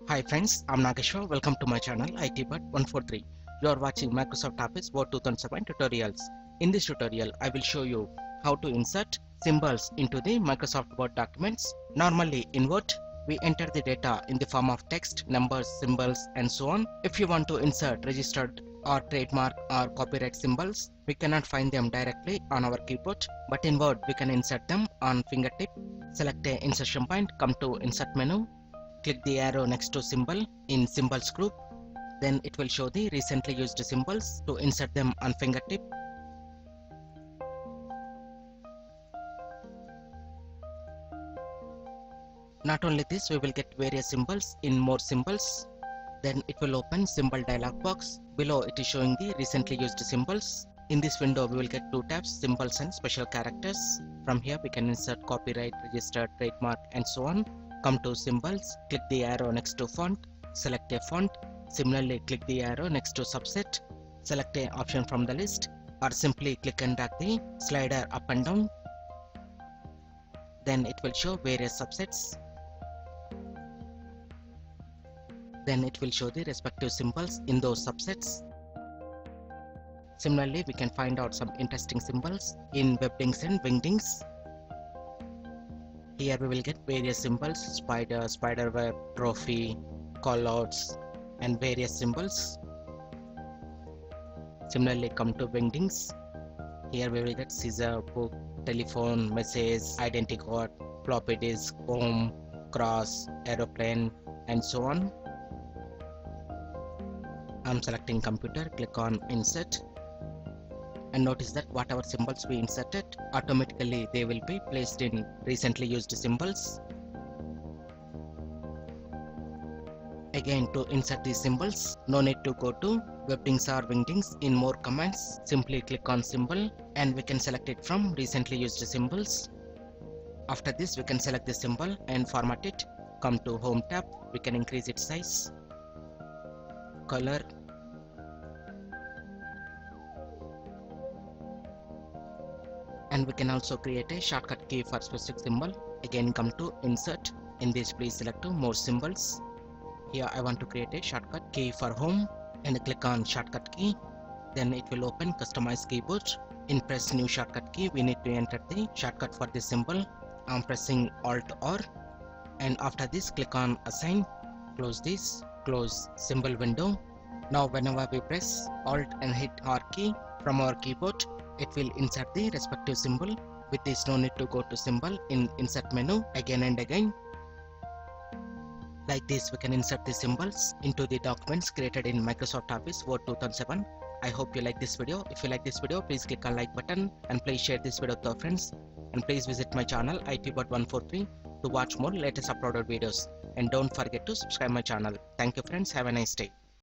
Hi friends, I'm Nageshwar. Welcome to my channel ITBud143. You are watching Microsoft Office Word 2007 tutorials. In this tutorial, I will show you how to insert symbols into the Microsoft Word documents. Normally in Word, we enter the data in the form of text, numbers, symbols, and so on. If you want to insert registered or trademark or copyright symbols, we cannot find them directly on our keyboard, but in Word we can insert them on fingertip. Select a insertion point, come to Insert menu. Click the arrow next to symbol in symbols group. Then it will show the recently used symbols. To insert them on fingertip, not only this, we will get various symbols in more symbols. Then it will open symbol dialog box. Below it is showing the recently used symbols. In this window we will get two tabs, symbols and special characters. From here we can insert copyright, registered, trademark, and so on. Come to symbols, click the arrow next to font, select a font. Similarly, click the arrow next to subset, select a option from the list, or simply click and drag the slider up and down. Then it will show various subsets. Then it will show the respective symbols in those subsets. Similarly, we can find out some interesting symbols in webdings and wingdings. Here we will get various symbols: spider, spiderweb, trophy, callouts, and various symbols. Similarly, come to wingdings. Here we will get scissor, book, telephone, message, identity card, floppy disk, home, cross, aeroplane, and so on. I'm selecting computer, click on insert, and notice that whatever symbols we inserted, automatically they will be placed in recently used symbols. Again, to insert these symbols, no need to go to webdings or wingdings. In more commands, simply click on symbol and we can select it from recently used symbols. After this, we can select the symbol and format it. Come to home tab, we can increase its size, color, and we can also create a shortcut key for specific symbol. Again, come to insert. In this, please select to more symbols. Here I want to create a shortcut key for home and click on shortcut key. Then it will open customize keyboard. In press new shortcut key, we need to enter the shortcut for this symbol. I'm pressing Alt R, and after this click on assign. Close this, close symbol window. Now whenever we press Alt and hit R key from our keyboard, it will insert the respective symbol. With this, no need to go to symbol in insert menu again and again. Like this, we can insert the symbols into the documents created in Microsoft Office Word 2007. I hope you like this video. If you like this video, please click on like button and please share this video with your friends. And please visit my channel ITBud143 to watch more latest uploaded videos. And don't forget to subscribe my channel. Thank you friends. Have a nice day.